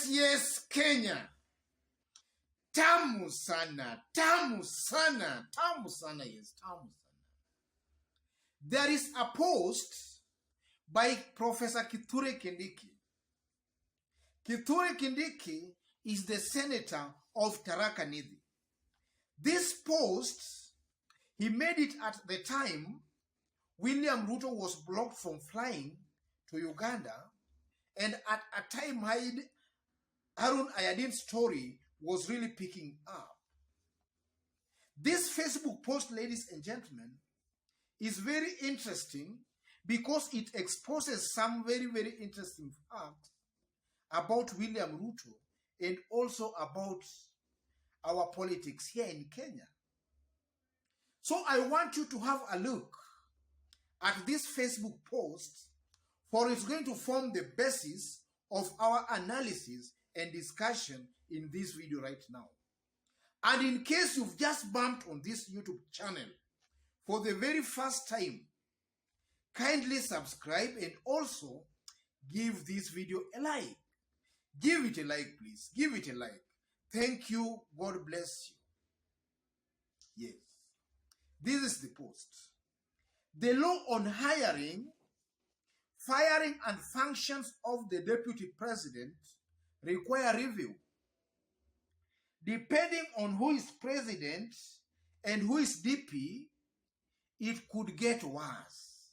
Yes, Kenya. Tamu sana, tamu sana, tamu sana, yes, tamu sana. There is a post by Professor Kithure Kindiki. Kithure Kindiki is the senator of Tharaka Nithi. This post, he made it at the time William Ruto was blocked from flying to Uganda, and at a time Harun Ayadin's story was really picking up. This Facebook post, ladies and gentlemen, is very interesting because it exposes some very, very interesting facts about William Ruto and also about our politics here in Kenya. So I want you to have a look at this Facebook post, for it's going to form the basis of our analysis and discussion in this video right now. And in case you've just bumped on this YouTube channel for the very first time, kindly subscribe and also give this video a like. Give it a like, please. Give it a like. Thank you. God bless you. Yes. This is the post. The law on hiring, firing, and functions of the deputy president require review. Depending on who is president and who is DP, it could get worse.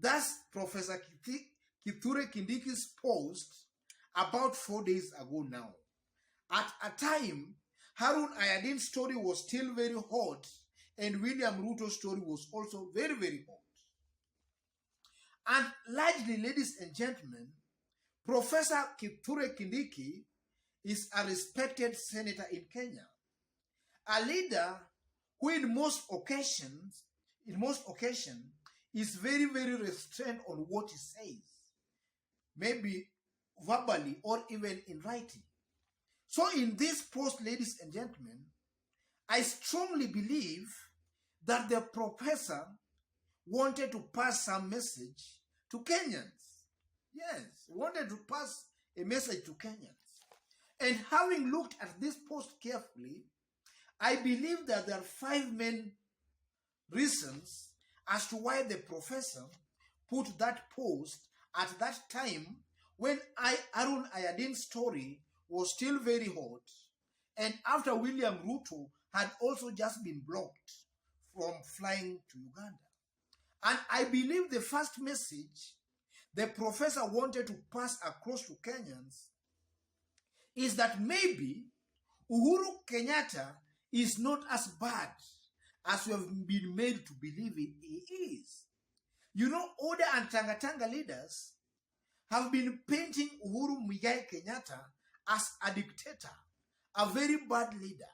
That's Professor Kithure Kindiki's post about 4 days ago now. At a time, Harun Ayadin's story was still very hot, and William Ruto's story was also very, very hot. And largely, ladies and gentlemen, Professor Kithure Kindiki is a respected senator in Kenya, a leader who in most occasions is very, very restrained on what he says, maybe verbally or even in writing. So in this post, ladies and gentlemen, I strongly believe that the professor wanted to pass some message to Kenyans. Yes, he wanted to pass a message to Kenyans. And having looked at this post carefully, I believe that there are 5 main reasons as to why the professor put that post at that time when Harun Ayadin's story was still very hot, and after William Ruto had also just been blocked from flying to Uganda. And I believe the first message the professor wanted to pass across to Kenyans is that maybe Uhuru Kenyatta is not as bad as we have been made to believe he is. You know, Oda and Tanga leaders have been painting Uhuru Muigai Kenyatta as a dictator, a very bad leader.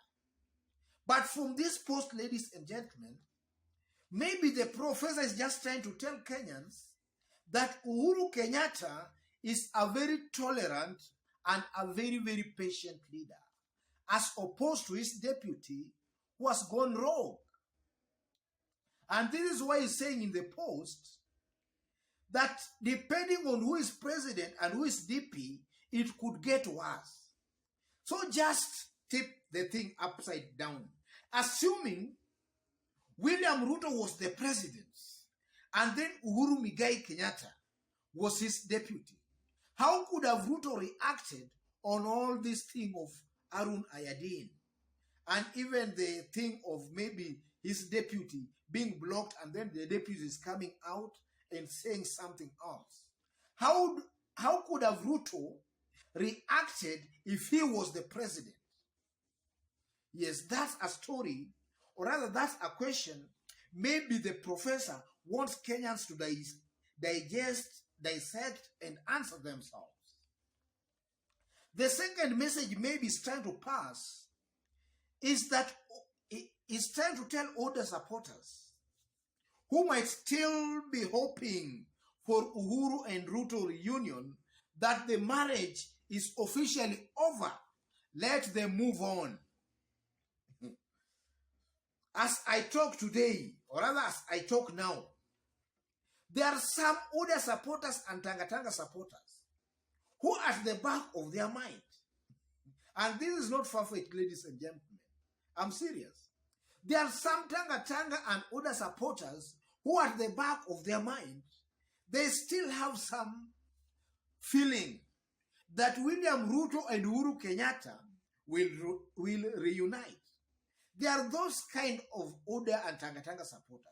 But from this post, ladies and gentlemen, maybe the professor is just trying to tell Kenyans that Uhuru Kenyatta is a very tolerant and a very, very patient leader, as opposed to his deputy who has gone rogue. And this is why he's saying in the post that depending on who is president and who is DP, it could get worse. So just tip the thing upside down. Assuming William Ruto was the president and then Uhuru Muigai Kenyatta was his deputy, how could have Ruto reacted on all this thing of Harun Ayadin and even the thing of maybe his deputy being blocked and then the deputy is coming out and saying something else? How could have Ruto reacted if he was the president? Yes, that's a story, or rather that's a question maybe the professor wants Kenyans to digest, dissect, and answer themselves. The second message maybe is trying to pass is that it's trying to tell older supporters who might still be hoping for Uhuru and Ruto reunion that the marriage is officially over. Let them move on. As I talk today, or rather as I talk now, there are some older supporters and Tanga supporters who at the back of their mind, and this is not far-fetched, ladies and gentlemen, I'm serious. There are some Tanga and other supporters who at the back of their mind, they still have some feeling that William Ruto and Uhuru Kenyatta will reunite. There are those kind of Oda and Tanga supporters.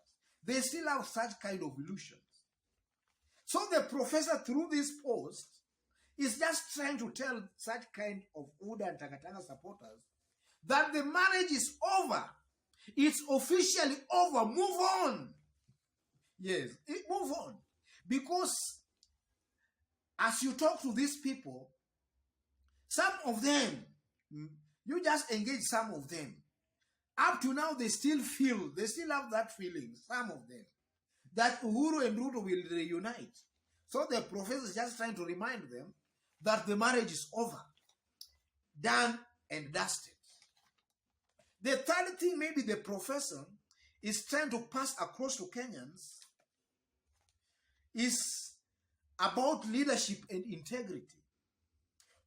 They still have such kind of illusions. So the professor, through this post, is just trying to tell such kind of Oda and Tanga supporters that the marriage is over. It's officially over. Move on. Yes, move on. Because as you talk to these people, some of them, you just engage some of them. Up to now, they still have that feeling, some of them, that Uhuru and Ruto will reunite. So the professor is just trying to remind them that the marriage is over, done and dusted. The third thing maybe the professor is trying to pass across to Kenyans is about leadership and integrity.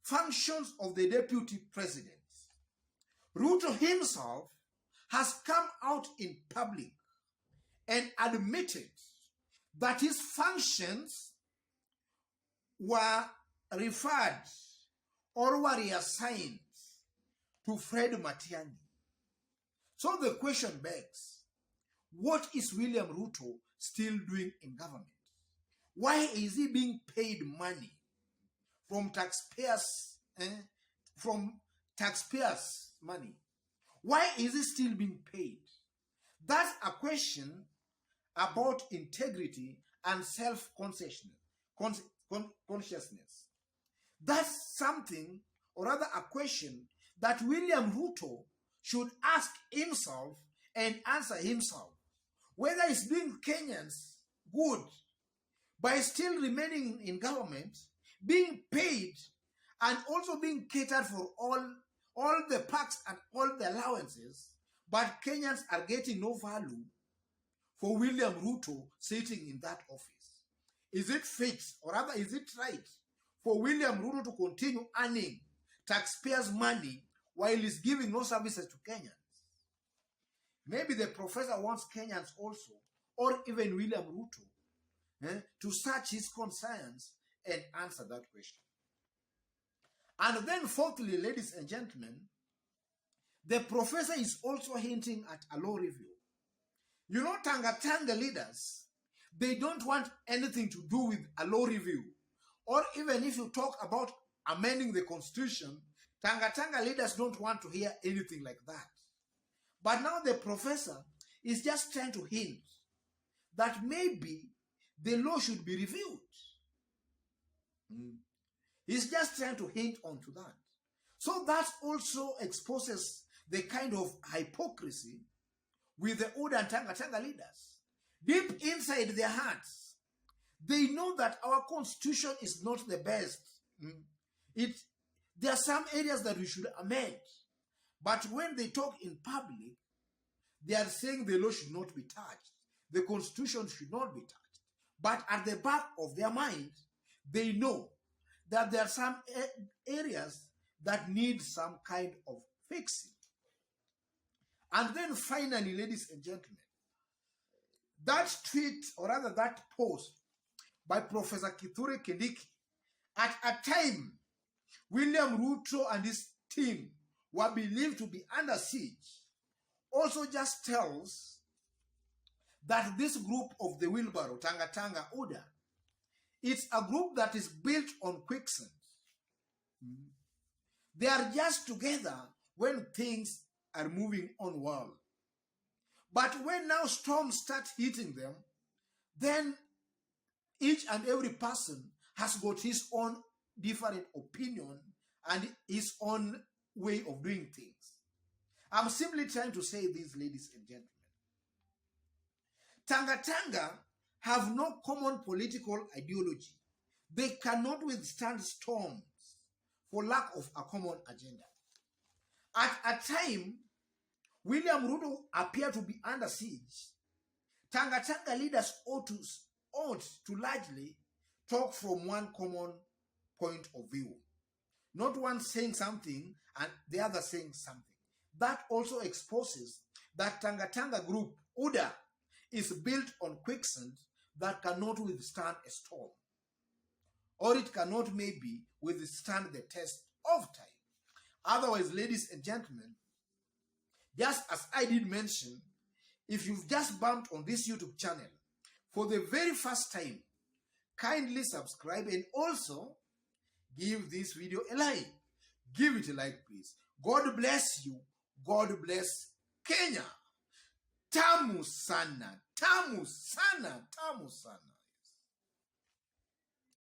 Functions of the deputy president. Ruto himself has come out in public and admitted that his functions were referred or were reassigned to Fred Matiang'i. So the question begs, what is William Ruto still doing in government? Why is he being paid money from taxpayers' money? Why is he still being paid? That's a question about integrity and self-consciousness. That's something, or rather a question, that William Ruto should ask himself and answer himself. Whether he's doing Kenyans good by still remaining in government, being paid, and also being catered for all the perks and all the allowances, but Kenyans are getting no value for William Ruto sitting in that office. Is it fit, or rather is it right for William Ruto to continue earning taxpayers' money while he's giving no services to Kenyans? Maybe the professor wants Kenyans also, or even William Ruto, to search his concerns and answer that question. And then fourthly, ladies and gentlemen, the professor is also hinting at a law review. You know, Tanga leaders, they don't want anything to do with a law review. Or even if you talk about amending the constitution, Tanga leaders don't want to hear anything like that. But now the professor is just trying to hint that maybe the law should be reviewed. He's just trying to hint onto that. So that also exposes the kind of hypocrisy with the Oda and Tanga leaders. Deep inside their hearts, they know that our constitution is not the best. There are some areas that we should amend. But when they talk in public, they are saying the law should not be touched. The constitution should not be touched. But at the back of their mind, they know that there are some areas that need some kind of fixing. And then finally, ladies and gentlemen, that tweet, or rather that post by Professor Kithure Kindiki, at a time William Ruto and his team were believed to be under siege, also just tells that this group of the wheelbarrow, Tanga Oda, it's a group that is built on quicksand. They are just together when things are moving on well. But when now storms start hitting them, then each and every person has got his own different opinion and his own way of doing things. I'm simply trying to say this, ladies and gentlemen. Tanga have no common political ideology. They cannot withstand storms for lack of a common agenda. At a time, William Ruto appeared to be under siege. Tanga leaders ought to largely talk from one common point of view. Not one saying something and the other saying something. That also exposes that Tanga group, UDA, is built on quicksand that cannot withstand a storm. Or it cannot maybe withstand the test of time. Otherwise, ladies and gentlemen, just as I did mention, if you've just bumped on this YouTube channel for the very first time, kindly subscribe and also give this video a like. Give it a like, please. God bless you. God bless Kenya. Tamu sana, tamu sana, tamu sana.